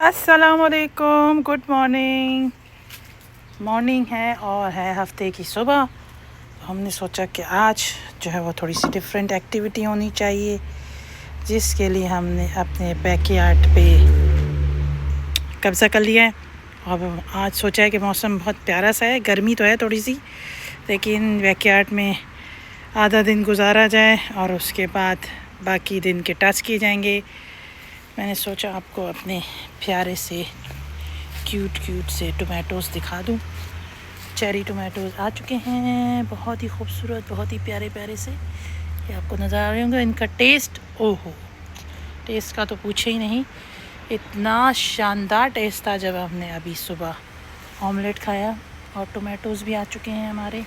अस्सलामुअलैकुम, good morning. Morning है और है हफ्ते की सुबह। तो हमने सोचा कि आज जो है वो थोड़ी सी डिफरेंट एक्टिविटी होनी चाहिए, जिसके लिए हमने अपने बैकयार्ड पे कब्ज़ा कर लिया है। अब आज सोचा है कि मौसम बहुत प्यारा सा है, गर्मी तो है थोड़ी सी, लेकिन बैकयार्ड में आधा दिन गुजारा जाए और उसके बाद बाकी दिन के टास्क किए जाएंगे। मैंने सोचा आपको अपने प्यारे से क्यूट से टोमेटोज़ दिखा दूं। चेरी टोमेटोज़ आ चुके हैं, बहुत ही खूबसूरत, बहुत ही प्यारे से। ये आपको नज़र आ रहे होंगे। इनका टेस्ट, ओहो, टेस्ट का तो पूछे ही नहीं, इतना शानदार टेस्ट था जब हमने अभी सुबह ऑमलेट खाया। और टोमेटोज़ भी आ चुके हैं हमारे,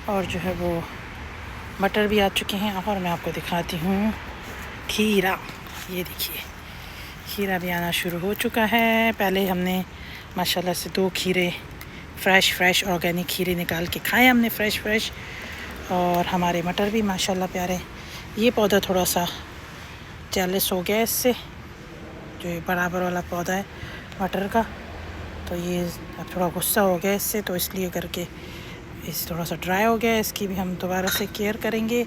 और जो है वो मटर भी आ चुके हैं। और मैं आपको दिखाती हूँ खीरा, ये देखिए, खीरा भी आना शुरू हो चुका है। पहले हमने माशाल्लाह से 2 खीरे फ्रेश ऑर्गेनिक खीरे निकाल के खाए हमने, फ्रेश। और हमारे मटर भी माशाल्लाह प्यारे। ये पौधा थोड़ा सा जेलस हो गया इससे, जो ये बराबर वाला पौधा है मटर का, तो ये अब थोड़ा गुस्सा हो गया इससे, तो इसलिए करके इस थोड़ा सा ड्राई हो गया। इसकी भी हम दोबारा से केयर करेंगे।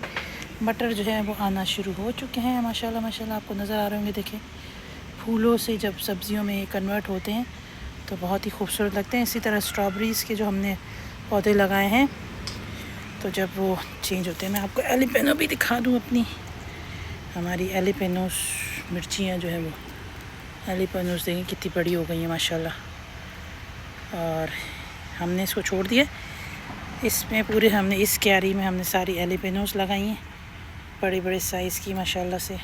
मटर जो है वो आना शुरू हो चुके हैं माशाल्लाह। आपको नज़र आ रहे होंगे, देखिए, फूलों से जब सब्जियों में कन्वर्ट होते हैं तो बहुत ही खूबसूरत लगते हैं। इसी तरह स्ट्रॉबेरीज़ के जो हमने पौधे लगाए हैं, तो जब वो चेंज होते हैं, मैं आपको एलिपेनो भी दिखा दूँ अपनी। हमारी एलिपेनोस मिर्चियाँ जो है वो एलिपेनोस देखें कितनी बड़ी हो गई हैं माशाल्लाह। और हमने इसको छोड़ दिया, इसमें पूरे हमने इस क्यारी में हमने सारी एलिपेनोस लगाई हैं, बड़े साइज़ की माशाल्लाह से।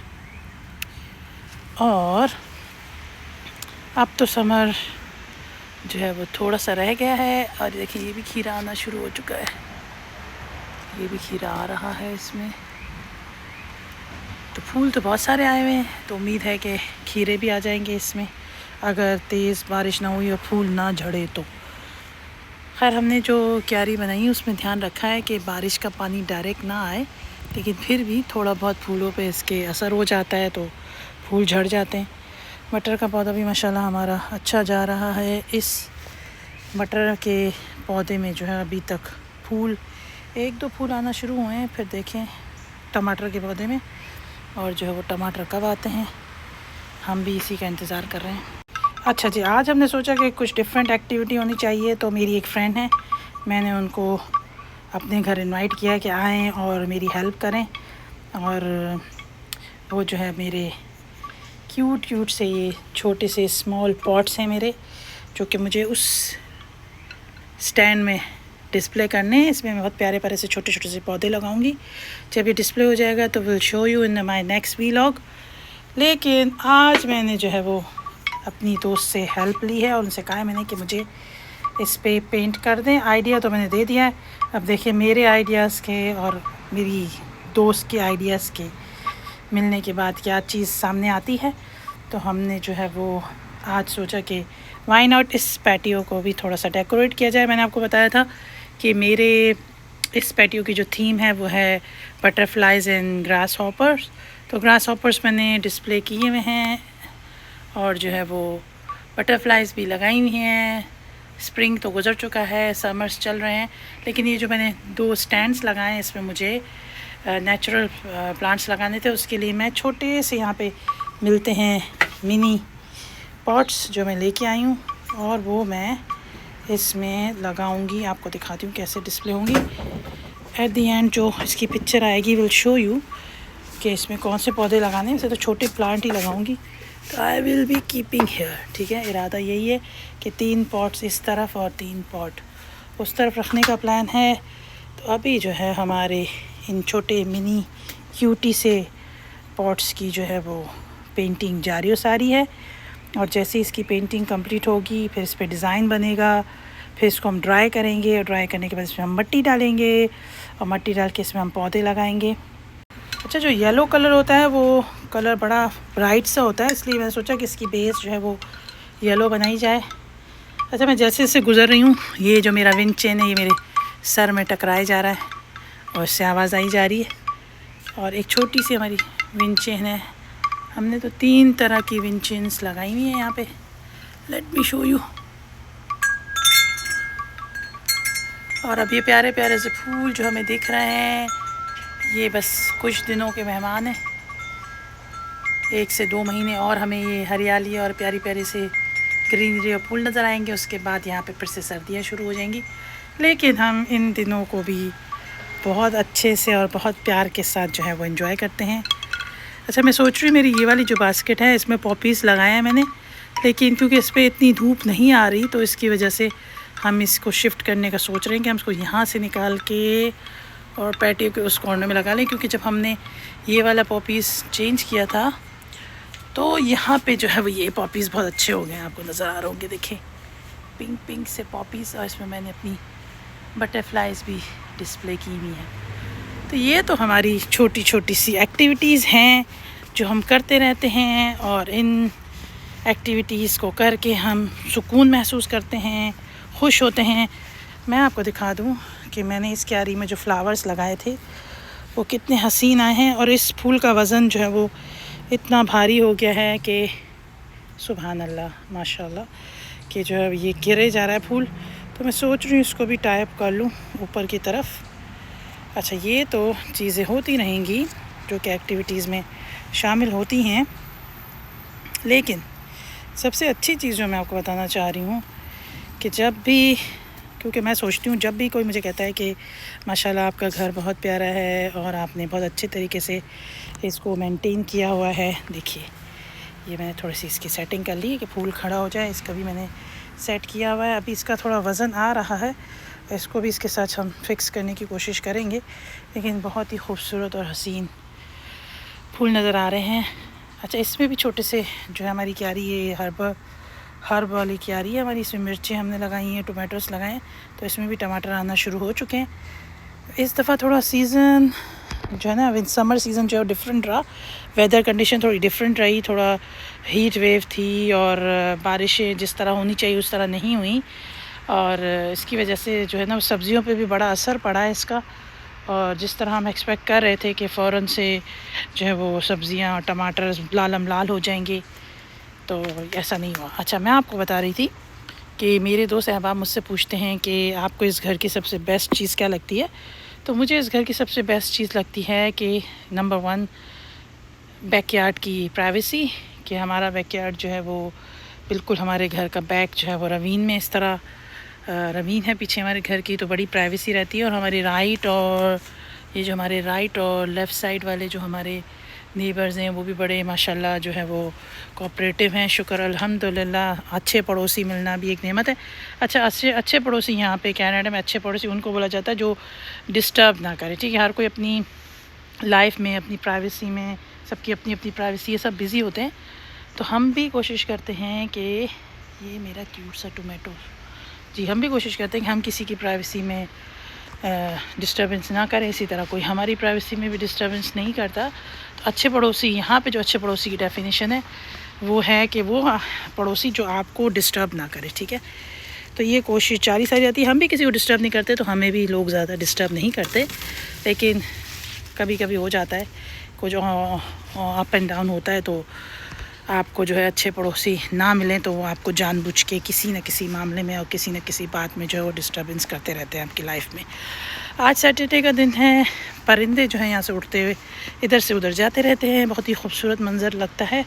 और अब तो समर जो है वो थोड़ा सा रह गया है। और देखिए, ये भी खीरा आना शुरू हो चुका है, ये भी खीरा आ रहा है इसमें। तो फूल तो बहुत सारे आए हुए हैं, तो उम्मीद है कि खीरे भी आ जाएंगे इसमें, अगर तेज़ बारिश ना हुई और फूल ना झड़े तो। खैर, हमने जो क्यारी बनाई है उसमें ध्यान रखा है कि बारिश का पानी डायरेक्ट ना आए, लेकिन फिर भी थोड़ा बहुत फूलों पे इसके असर हो जाता है, तो फूल झड़ जाते हैं। मटर का पौधा भी माशाल्लाह हमारा अच्छा जा रहा है। इस मटर के पौधे में जो है अभी तक फूल 1-2 फूल आना शुरू हुए हैं। फिर देखें टमाटर के पौधे में, और जो है वो टमाटर कब आते हैं, हम भी इसी का इंतज़ार कर रहे हैं। अच्छा जी, आज हमने सोचा कि कुछ डिफरेंट एक्टिविटी होनी चाहिए, तो मेरी एक फ़्रेंड है, मैंने उनको अपने घर इनवाइट किया कि आएँ और मेरी हेल्प करें। और वो जो है मेरे क्यूट से ये छोटे से स्मॉल पॉट्स हैं मेरे, जो कि मुझे उस स्टैंड में डिस्प्ले करने हैं। इसमें मैं बहुत प्यारे से छोटे से पौधे लगाऊंगी। जब ये डिस्प्ले हो जाएगा तो will show you in my next vlog. लेकिन आज मैंने जो है वो अपनी दोस्त से हेल्प ली है और उनसे कहा है मैंने कि मुझे इस पे पेंट कर दें। आइडिया तो मैंने दे दिया है, अब देखिए मेरे आइडियाज़ के और मेरी दोस्त के आइडियाज़ के मिलने के बाद क्या चीज़ सामने आती है। तो हमने जो है वो आज सोचा कि वाई नॉट इस पैटियो को भी थोड़ा सा डेकोरेट किया जाए। मैंने आपको बताया था कि मेरे इस पैटियो की जो थीम है वो है बटरफ्लाइज़ एंड ग्रास हॉपर्स। तो ग्रास हॉपर्स मैंने डिस्प्ले किए हुए हैं, और जो है वो बटरफ्लाइज़ भी लगाई हुई हैं। स्प्रिंग तो गुज़र चुका है, समर्स चल रहे हैं, लेकिन ये जो मैंने 2 स्टैंड्स लगाए हैं, इसमें मुझे नेचुरल प्लांट्स लगाने थे। उसके लिए मैं छोटे से, यहाँ पे मिलते हैं मिनी पॉट्स, जो मैं लेके आई हूँ, और वो मैं इसमें लगाऊंगी। आपको दिखाती हूँ कैसे डिस्प्ले होंगी। एट दी एंड जो इसकी पिक्चर आएगी विल शो यू कि इसमें कौन से पौधे लगाने हैं। वैसे तो छोटे प्लांट ही लगाऊंगी, तो I will be keeping here, ठीक है। इरादा यही है कि 3 पॉट्स इस तरफ और 3 पॉट उस तरफ रखने का प्लान है। तो अभी जो है हमारे इन छोटे मिनी क्यूटी से पॉट्स की जो है वो पेंटिंग जारी सारी है, और जैसे इसकी पेंटिंग कंप्लीट होगी फिर इस पर डिज़ाइन बनेगा। फिर इसको हम ड्राई करेंगे, और ड्राई करने के बाद इसमें हम मिट्टी डालेंगे, और मिट्टी डाल के इसमें हम पौधे लगाएंगे। अच्छा, जो येलो कलर होता है वो कलर बड़ा ब्राइट सा होता है, इसलिए मैंने सोचा कि इसकी बेस जो है वो येलो बनाई जाए। अच्छा, मैं जैसे जैसे गुज़र रही हूँ, ये जो मेरा विंड चेन है ये मेरे सर में टकराए जा रहा है और इससे आवाज़ आई जा रही है। और एक छोटी सी हमारी विंड चेन है हमने तो 3 तरह की विंड चिन्स लगाई हुई हैं यहाँ पे। Let me show you. और अब ये प्यारे प्यारे से फूल जो हमें दिख रहे हैं, ये बस कुछ दिनों के मेहमान हैं। 1 से 2 महीने और हमें ये हरियाली और प्यारी प्यारी से ग्रीनरी और फूल नज़र आएंगे। उसके बाद यहाँ पे फिर से सर्दियाँ शुरू हो जाएंगी। लेकिन हम इन दिनों को भी बहुत अच्छे से और बहुत प्यार के साथ जो है वो एंजॉय करते हैं। अच्छा, मैं सोच रही हूँ मेरी ये वाली जो बास्केट है इसमें पॉपीज़ लगाए हैं मैंने, लेकिन क्योंकि इस पर इतनी धूप नहीं आ रही तो इसकी वजह से हम इसको शिफ्ट करने का सोच रहे हैं कि हम इसको यहाँ से निकाल के और पैटियो के उस कॉर्नर में लगा लें। क्योंकि जब हमने ये वाला पॉपीज़ चेंज किया था तो यहाँ पे जो है वो ये पॉपीज़ बहुत अच्छे हो गए हैं, आपको नज़र आ रहे होंगे। देखें, पिंक पिंक से पॉपीज़, और इसमें मैंने अपनी बटरफ्लाइज भी डिस्प्ले की हुई हैं। तो ये तो हमारी छोटी छोटी सी एक्टिविटीज़ हैं जो हम करते रहते हैं, और इन एक्टिविटीज़ को करके हम सुकून महसूस करते हैं, खुश होते हैं। मैं आपको दिखा दूं कि मैंने इस क्यारी में जो फ्लावर्स लगाए थे वो कितने हसीन आए हैं, और इस फूल का वज़न जो है वो इतना भारी हो गया है कि सुभान अल्लाह माशाल्लाह, कि जो है ये गिरे जा रहा है फूल। तो मैं सोच रही हूँ इसको भी टाई अप कर लूँ ऊपर की तरफ। अच्छा, ये तो चीज़ें होती रहेंगी जो कि एक्टिविटीज़ में शामिल होती हैं, लेकिन सबसे अच्छी चीज़ जो मैं आपको बताना चाह रही हूँ कि जब भी, क्योंकि मैं सोचती हूँ जब भी कोई मुझे कहता है कि माशाल्लाह आपका घर बहुत प्यारा है और आपने बहुत अच्छे तरीके से इसको मेंटेन किया हुआ है। देखिए, ये मैंने थोड़ी सी इसकी सेटिंग कर ली कि फूल खड़ा हो जाए, इसका भी मैंने सेट किया हुआ है। अभी इसका थोड़ा वज़न आ रहा है, इसको भी इसके साथ हम फिक्स करने की कोशिश करेंगे। लेकिन बहुत ही खूबसूरत और हसीन फूल नज़र आ रहे हैं। अच्छा, इसमें भी छोटे से जो है हमारी क्यारी, ये हर्ब वाली क्यारी है हमारी। इसमें मिर्चें हमने लगाई हैं, टोमेटोस लगाए हैं, तो इसमें भी टमाटर आना शुरू हो चुके हैं। इस दफ़ा थोड़ा सीज़न जो है ना, विद समर सीज़न जो है डिफरेंट रहा। वेदर कंडीशन थोड़ी डिफरेंट रही, थोड़ा हीट वेव थी और बारिशें जिस तरह होनी चाहिए उस तरह नहीं हुई, और इसकी वजह से जो है ना सब्ज़ियों पे भी बड़ा असर पड़ा है इसका। और जिस तरह हम एक्सपेक्ट कर रहे थे कि फ़ौरन से जो है वो सब्ज़ियाँ, टमाटर लालम लाल हो जाएंगे, तो ऐसा नहीं हुआ। अच्छा, मैं आपको बता रही थी कि मेरे दोस्त अहबाब मुझसे पूछते हैं कि आपको इस घर की सबसे बेस्ट चीज़ क्या लगती है। तो मुझे इस घर की सबसे बेस्ट चीज़ लगती है कि नंबर 1 बैकयार्ड की प्राइवेसी, कि हमारा बैकयार्ड जो है वो बिल्कुल हमारे घर का बैक जो है वो रवीन में, इस तरह रवीन है पीछे हमारे घर की, तो बड़ी प्राइवेसी रहती है। और हमारी राइट और ये जो हमारे राइट और लेफ़्ट साइड वाले जो हमारे नेबर्स हैं वो भी बड़े माशाल्लाह जो है वो कोऑपरेटिव हैं। शुक्र अल्हम्दुलिल्लाह, अच्छे पड़ोसी मिलना भी एक नेमत है। अच्छा, अच्छे पड़ोसी यहाँ पे कनाडा में अच्छे पड़ोसी उनको बोला जाता है जो डिस्टर्ब ना करे। ठीक है, हर कोई अपनी लाइफ में, अपनी प्राइवेसी में, सबकी अपनी अपनी प्राइवेसी, ये सब बिज़ी होते हैं। तो हम भी कोशिश करते हैं कि ये मेरा क्यूट सा टोमेटो, जी, हम भी कोशिश करते हैं कि हम किसी की प्राइवेसी में डिस्टर्बेंस ना करें, इसी तरह कोई हमारी प्राइवेसी में भी डिस्टर्बेंस नहीं करता। तो अच्छे पड़ोसी, यहाँ पे जो अच्छे पड़ोसी की डेफिनेशन है वो है कि वो पड़ोसी जो आपको डिस्टर्ब ना करे। ठीक है, तो ये कोशिश जारी सारी रहती है। हम भी किसी को डिस्टर्ब नहीं करते, तो हमें भी लोग ज़्यादा डिस्टर्ब नहीं करते, लेकिन कभी कभी हो जाता है, कुछ अप एंड डाउन होता है, तो आपको जो है अच्छे पड़ोसी ना मिलें तो वो आपको जानबूझ के किसी न किसी मामले में और किसी न किसी बात में जो है वो डिस्टर्बेंस करते रहते हैं आपकी लाइफ में। आज सैटरडे का दिन है, परिंदे जो हैं यहाँ से उड़ते हुए इधर से उधर जाते रहते हैं, बहुत ही खूबसूरत मंज़र लगता है।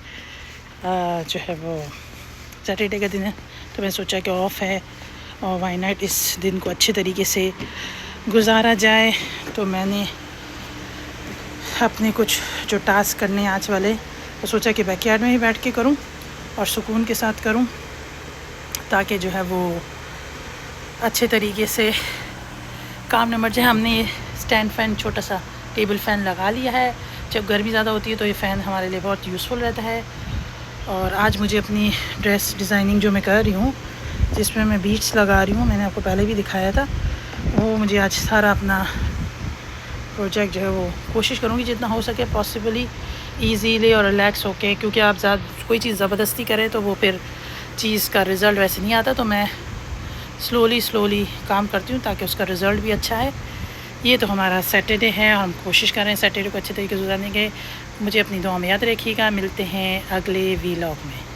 जो है वो सैटरडे का दिन है, तो मैं सोचा कि ऑफ़ है और वाई नॉट इस दिन को अच्छे तरीके से गुजारा जाए। तो मैंने अपने कुछ जो टास्क करने आज वाले, तो सोचा कि बैकयार्ड में ही बैठ के करूं और सुकून के साथ करूं, ताकि जो है वो अच्छे तरीके से काम निपट जाए। हमने ये स्टैंड फ़ैन, छोटा सा टेबल फ़ैन लगा लिया है। जब गर्मी ज़्यादा होती है तो ये फ़ैन हमारे लिए बहुत यूज़फुल रहता है। और आज मुझे अपनी ड्रेस डिज़ाइनिंग जो मैं कर रही हूँ, जिसमें मैं बीट्स लगा रही हूँ, मैंने आपको पहले भी दिखाया था, वो मुझे आज सारा अपना प्रोजेक्ट जो है वो कोशिश करूँगी जितना हो सके पॉसिबली ईज़ीली और रिलैक्स होके, क्योंकि आप ज़्यादा कोई चीज़ ज़बरदस्ती करें तो वो फिर चीज़ का रिज़ल्ट वैसे नहीं आता। तो मैं स्लोली काम करती हूँ ताकि उसका रिज़ल्ट भी अच्छा है। ये तो हमारा सैटरडे है और हम कोशिश कर रहे हैं सैटरडे को अच्छे तरीके से गुजारने के। मुझे अपनी दुआ में याद रखिएगा। मिलते हैं अगले वीलॉग में।